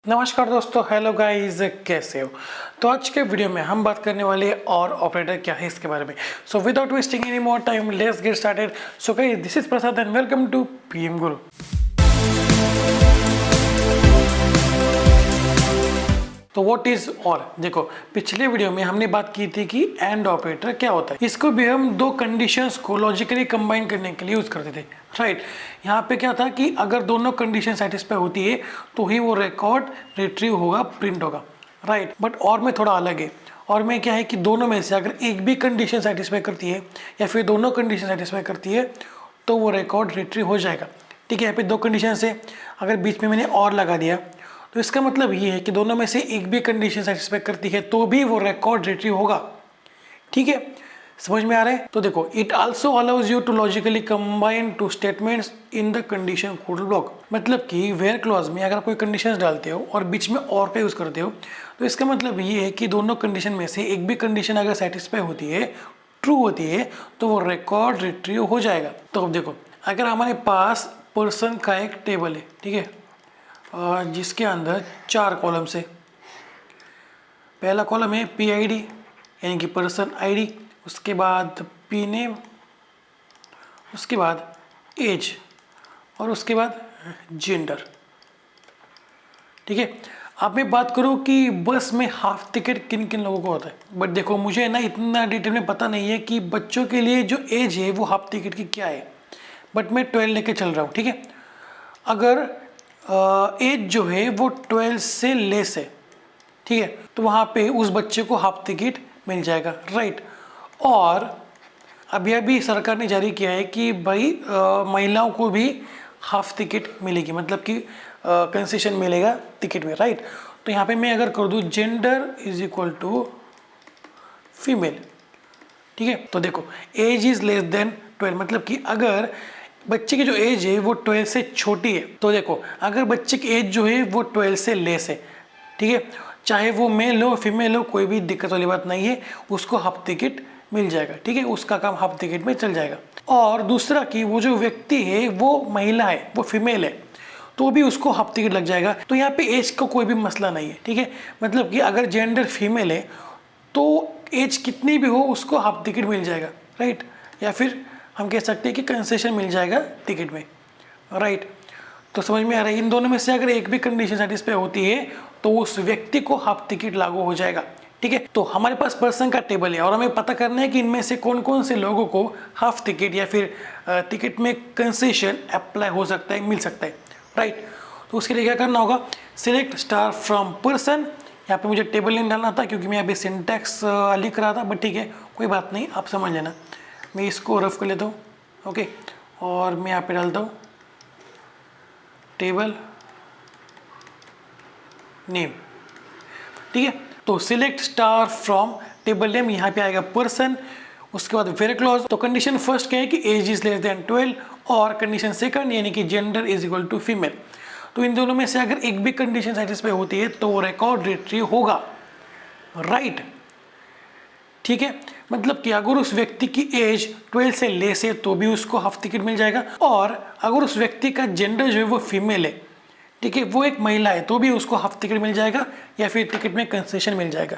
नमस्कार दोस्तों, hello guys, कैसे हो। तो आज के वीडियो में हम बात करने वाले हैं और ऑपरेटर क्या है इसके बारे में। So without wasting any more time let's get started. So guys, this is Prasad and welcome to PM Guru. तो व्हाट इज और, देखो पिछले वीडियो में हमने बात की थी कि एंड ऑपरेटर क्या होता है। इसको भी हम दो कंडीशंस को लॉजिकली कंबाइन करने के लिए यूज करते थे, राइट। यहाँ पे क्या था कि अगर दोनों कंडीशन सेटिस्फाई होती है तो ही वो रिकॉर्ड रिट्रीव होगा, प्रिंट होगा, राइट। बट और में थोड़ा अलग है। और में क्या है कि दोनों में से अगर एक भी कंडीशन सेटिस्फाई करती है या फिर दोनों कंडीशन सेटिस्फाई करती है तो वो रिकॉर्ड रिट्रीव हो जाएगा, ठीक है। यहाँ पे दो कंडीशन है, अगर बीच में मैंने और लगा दिया तो इसका मतलब ये है कि दोनों में से एक भी कंडीशन सेटिस्फाई करती है तो भी वो रिकॉर्ड रिट्रीव होगा, ठीक है। समझ में आ रहा है। तो देखो, it also allows you to logically combine two statements in the condition code block. मतलब कि वेयर क्लॉज में अगर कोई कंडीशंस डालते हो और बीच में और का यूज करते हो तो इसका मतलब ये है कि दोनों कंडीशन में से एक भी कंडीशन अगर सेटिस्फाई होती है, ट्रू होती है, तो वो रिकॉर्ड रिट्रीव हो जाएगा। तो अब देखो, अगर हमारे पास पर्सन का एक टेबल है, ठीक है, जिसके अंदर 4 कॉलम्स है। पहला कॉलम है पी आई डी यानी कि पर्सन आईडी, उसके बाद पी नेम, उसके बाद एज और उसके बाद जेंडर, ठीक है। अब मैं बात करूं कि बस में हाफ टिकट किन किन लोगों को होता है। बट देखो, मुझे ना इतना डिटेल में पता नहीं है कि बच्चों के लिए जो एज है वो हाफ टिकट की क्या है। बट मैं 12 लेके चल रहा हूँ, ठीक है। अगर एज जो है वो 12 से लेस है, ठीक है, तो वहाँ पे उस बच्चे को हाफ टिकट मिल जाएगा, राइट। और अभी सरकार ने जारी किया है कि भाई महिलाओं को भी हाफ टिकट मिलेगी, मतलब कि कंसेशन मिलेगा टिकट में, राइट। तो यहाँ पे मैं अगर कर दूँ gender is equal to female, ठीक है। तो देखो, एज इज लेस देन 12, मतलब कि अगर बच्चे की जो एज है वो 12 से छोटी है, तो देखो अगर बच्चे की एज जो है वो 12 से लेस है, ठीक है, चाहे वो मेल हो फीमेल हो, कोई भी दिक्कत वाली बात नहीं है, उसको हाफ टिकट मिल जाएगा, ठीक है, उसका काम हाफ टिकट में चल जाएगा। और दूसरा कि वो जो व्यक्ति है वो महिला है, वो फीमेल है, तो भी उसको हाफ टिकट लग जाएगा। तो यहाँ पे एज का कोई भी मसला नहीं है, ठीक है। मतलब कि अगर जेंडर फीमेल है तो एज कितनी भी हो उसको हाफ टिकट मिल जाएगा, राइट। या फिर हम कह सकते हैं कि कंसेशन मिल जाएगा टिकट में, राइट। तो समझ में आ रहा है, इन दोनों में से अगर एक भी कंडीशन सेटिस्फाई होती है तो उस व्यक्ति को हाफ टिकट लागू हो जाएगा, ठीक है। तो हमारे पास पर्सन का टेबल है और हमें पता करना है कि इनमें से कौन कौन से लोगों को हाफ टिकट या फिर टिकट में कंसेशन अप्लाई हो सकता है, मिल सकता है, राइट। तो उसके लिए क्या करना होगा, सिलेक्ट स्टार फ्रॉम पर्सन। यहाँ पे मुझे टेबल नेम डालना था क्योंकि मैं अभी सिंटैक्स लिख रहा था, बट ठीक है, कोई बात नहीं, आप समझ लेना। मैं इसको रफ कर लेता हूँ, ओके, और मैं यहाँ पे डालता हूँ टेबल नेम, ठीक है। तो select star from table name, यहाँ पे आएगा पर्सन, उसके बाद वेरी क्लॉज। तो कंडीशन फर्स्ट क्या है कि एज इज लेस देन 12 और कंडीशन सेकंड यानी कि gender is equal to female. तो इन दोनों में से अगर एक भी कंडीशन सेटिस्फाई होती है तो वो रिकॉर्ड रिट्रीव होगा, राइट, ठीक है। मतलब कि अगर उस व्यक्ति की एज 12 से लेस है तो भी उसको हाफ टिकट मिल जाएगा, और अगर उस व्यक्ति का जेंडर जो है वो फीमेल है, ठीक है, वो एक महिला है, तो भी उसको हाफ टिकट मिल जाएगा या फिर टिकट में कंसेशन मिल जाएगा,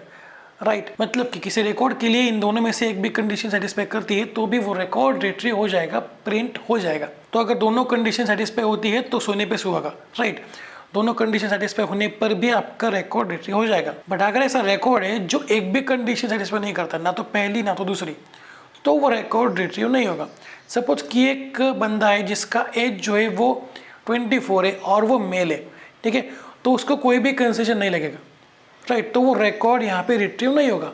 राइट। मतलब कि किसी रिकॉर्ड के लिए इन दोनों में से एक भी कंडीशन सेटिस्फाई करती है तो भी वो रिकॉर्ड रिट्रीव हो जाएगा, प्रिंट हो जाएगा। तो अगर दोनों कंडीशन सेटिस्फाई होती है तो सोने पे सुहागा, राइट। दोनों कंडीशन सेटिस्फाई होने पर भी आपका रिकॉर्ड रिट्रीव हो जाएगा। बट अगर ऐसा रिकॉर्ड है जो एक भी कंडीशन सेटिस्फाई नहीं करता, ना तो पहली ना तो दूसरी, तो वो रिकॉर्ड रिट्रीव नहीं होगा। सपोज कि एक बंदा है जिसका एज जो है वो 24 है और वो मेल है, ठीक है, तो उसको कोई भी कंसेशन नहीं लगेगा, राइट। तो वो रिकॉर्ड यहाँ पे रिट्रीव नहीं होगा।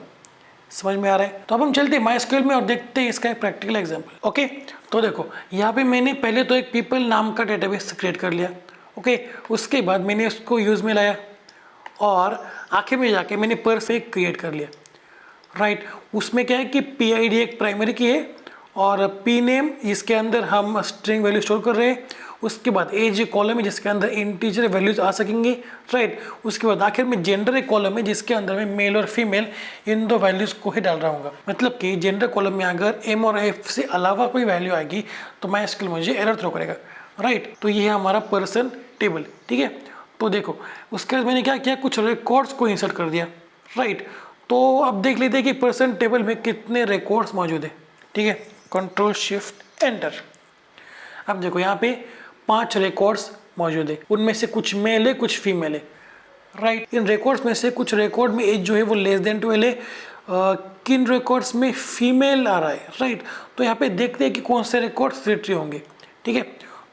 समझ में आ रहा है। तो अब हम चलते हैं माइस्क्यूएल में और देखते हैं इसका एक प्रैक्टिकल एग्जांपल, ओके। तो देखो, यहाँ पे मैंने पहले तो एक पीपल नाम का डेटाबेस क्रिएट कर लिया, ओके। उसके बाद मैंने उसको यूज में लाया और आखिर में जाके मैंने पर से क्रिएट कर लिया, राइट। उसमें क्या है कि पी आई डी एक प्राइमरी की है और पी नेम जिसके अंदर हम स्ट्रिंग वैल्यू स्टोर कर रहे हैं, उसके बाद एज एक कॉलम है जिसके अंदर इंटीजर वैल्यूज आ सकेंगी, राइट। उसके बाद आखिर में जेंडर एक कॉलम है जिसके अंदर मैं मेल और फीमेल इन दो वैल्यूज को ही डाल रहा हूँ। मतलब कि जेंडर कॉलम में अगर एम और एफ से अलावा कोई वैल्यू आएगी तो माइस्क्यूएल मुझे एरर थ्रो करेगा, राइट। तो ये है हमारा पर्सन टेबल, ठीक है। तो देखो उसके बाद मैंने क्या किया, कुछ रिकॉर्ड्स को इंसर्ट कर दिया, राइट। तो अब देख लेते हैं कि पर्सन टेबल में कितने रिकॉर्ड्स मौजूद है, ठीक है। Control shift enter. अब देखो यहाँ पे 5 रिकॉर्ड्स मौजूद है, उनमें से कुछ मेल है कुछ फीमेल है, राइट। इन रिकॉर्ड्स में से कुछ रिकॉर्ड में एज जो है वो लेस देन 12 है, किन रिकॉर्ड्स में फीमेल आ रहा है, राइट। तो यहाँ पे देखते हैं कि कौन से रिकॉर्ड्स रिट्रीव होंगे, ठीक है।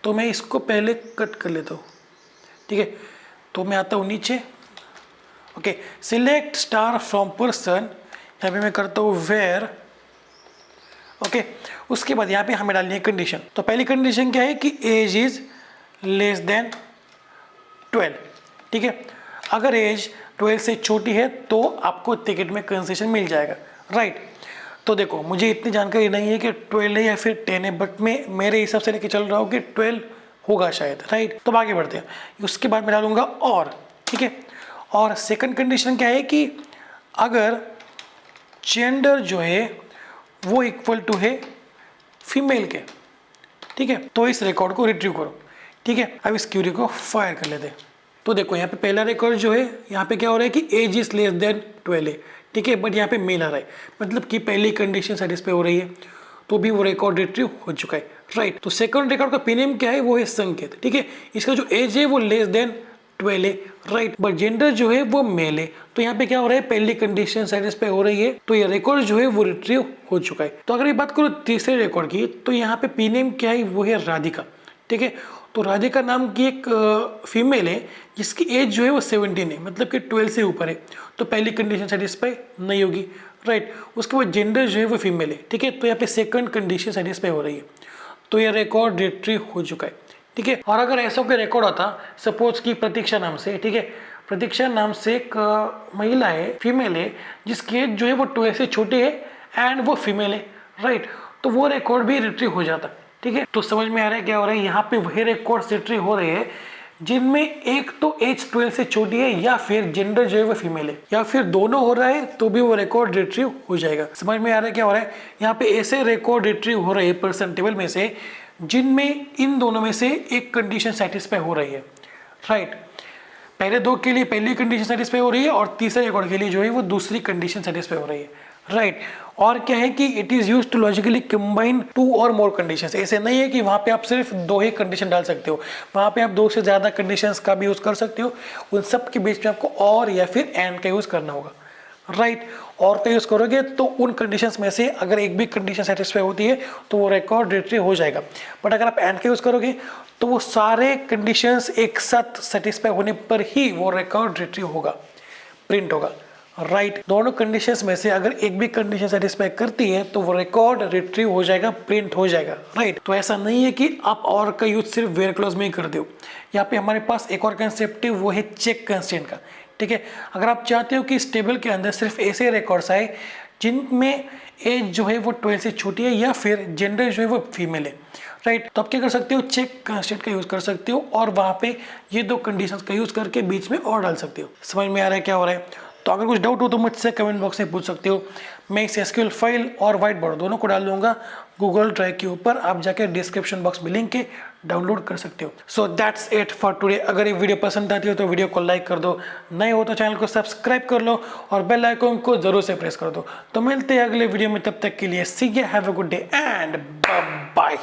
तो मैं इसको पहले कट कर लेता हूँ, ठीक है। तो मैं आता हूँ नीचे, okay, select star from person, यहाँ पे मैं करता हूँ वेयर, ओके। उसके बाद यहाँ पे हमें डालनी है कंडीशन। तो पहली कंडीशन क्या है कि एज इज लेस देन 12, ठीक है। अगर एज 12 से छोटी है तो आपको टिकट में कंसेशन मिल जाएगा, राइट। तो देखो मुझे इतनी जानकारी नहीं है कि 12 है या फिर 10 है, बट मैं मेरे हिसाब से लेके चल रहा हूँ कि 12 होगा शायद, राइट। तो आगे बढ़ते हैं। उसके बाद मैं डालूंगा और, ठीक है। और सेकंड कंडीशन क्या है कि अगर जेंडर जो है वो इक्वल टू है फीमेल के, ठीक है, तो इस रिकॉर्ड को रिट्रीव करो, ठीक है। अब इस क्यूरी को फायर कर लेते हैं। तो देखो यहाँ पे पहला रिकॉर्ड जो है, यहाँ पे क्या हो रहा है कि एज इज लेस देन 12 है, ठीक है, बट यहाँ पे मेल आ रहा है, मतलब कि पहली कंडीशन सेटिस्फाई हो रही है, तो भी वो रिकॉर्ड रिट्रीव हो चुका है, राइट। तो सेकंड रिकॉर्ड का पिनेम क्या है, वो है संकेत, ठीक है। इसका जो एज है वो लेस देन 12 है, राइट, बट जेंडर जो है वो मेल है। तो यहाँ पे क्या हो रहा है, पहली कंडीशन सेटिस्फाई हो रही है, तो ये रिकॉर्ड जो है वो रिट्रीव हो चुका है। तो अगर ये बात करो तीसरे रिकॉर्ड की, तो यहाँ पे पिनेम क्या है, वो है राधिका, ठीक है। तो राधिका नाम की एक फीमेल है जिसकी एज जो है वो 17 है, मतलब कि 12 से ऊपर है, तो पहली कंडीशन सेटिस्फाई नहीं होगी, राइट। उसके बाद जेंडर जो है वो फीमेल है, ठीक है। तो यहाँ पे सेकंड कंडीशन सेटिस्फाई हो रही है, तो यह रिकॉर्ड रिट्रीव हो चुका है, ठीक है। और अगर ऐसा कोई रिकॉर्ड आता, सपोज की प्रतीक्षा नाम से, ठीक है, प्रतीक्षा नाम से एक महिला है, फीमेल है, जिसकी एज जो है वो 12 से छोटी है एंड वो फीमेल है, राइट, तो वो रिकॉर्ड भी रिट्रीव हो जाता, ठीक है। तो समझ में आ रहा है क्या हो रहा है, यहाँ पे वही रिकॉर्ड रिट्रीव हो रहे हैं जिनमें एक तो एज 12 से छोटी है या फिर जेंडर जो है वो फीमेल है, या फिर दोनों हो रहा है तो भी वो रिकॉर्ड रिट्रीव हो जाएगा। समझ में आ रहा है क्या हो रहा है, यहाँ पे ऐसे रिकॉर्ड रिट्रीव हो रहे हैं पर्सन टेबल में से जिनमें इन दोनों में से एक कंडीशन सेटिस्फाई हो रही है, राइट। पहले दो के लिए पहली कंडीशन सेटिस्फाई हो रही है और तीसरे रिकॉर्ड के लिए जो है वो दूसरी कंडीशन सेटिस्फाई हो रही है, राइट। और क्या है कि it is used to logically combine 2 और मोर कंडीशंस। ऐसे नहीं है कि वहाँ पे आप सिर्फ 2 ही कंडीशन डाल सकते हो, वहाँ पे आप 2 से ज़्यादा कंडीशंस का भी यूज़ कर सकते हो। उन सब के बीच में आपको और या फिर एंड का यूज़ करना होगा, राइट। और का यूज़ करोगे तो उन कंडीशंस में से अगर एक भी कंडीशन सेटिस्फाई होती है तो वो रिकॉर्ड रिट्रीव हो जाएगा, बट अगर आप एंड का यूज़ करोगे तो वो सारे कंडीशंस एक साथ सेटिस्फाई होने पर ही वो रिकॉर्ड रिट्रीव होगा, प्रिंट होगा, राइट। दोनों कंडीशंस में से अगर एक भी कंडीशन सेटिस्फाई करती है तो वो रिकॉर्ड रिट्रीव हो जाएगा, प्रिंट हो जाएगा, राइट। तो ऐसा नहीं है कि आप और का यूज सिर्फ वेयर क्लॉज में ही कर दो। यहाँ पे हमारे पास एक और कंसेप्ट है, वो है चेक कंस्ट्रेंट का, ठीक है। अगर आप चाहते हो कि इस टेबल के अंदर सिर्फ ऐसे रिकॉर्ड्स आए जिनमें एज जो है वो 12 से छोटी है या फिर जेंडर जो है वो फीमेल है, राइट, तो आप क्या कर सकते हो, चेक कंस्ट्रेंट का यूज कर सकते हो और वहाँ पे ये 2 कंडीशंस का यूज करके बीच में और डाल सकते हो। समझ में आ रहा है क्या हो रहा है। तो अगर कुछ डाउट हो तो मुझसे कमेंट बॉक्स में पूछ सकते हो। मैं इस एसक्यूएल फाइल और व्हाइट बोर्ड दोनों को डाल दूंगा गूगल ड्राइव के ऊपर, आप जाके डिस्क्रिप्शन बॉक्स में लिंक के डाउनलोड कर सकते हो। So that's it for today. अगर ये वीडियो पसंद आती हो तो वीडियो को लाइक कर दो, नए हो तो चैनल को सब्सक्राइब कर लो और बेल आइकन को जरूर से प्रेस कर दो। तो मिलते हैं अगले वीडियो में, तब तक के लिए see you, have a good day and bye bye.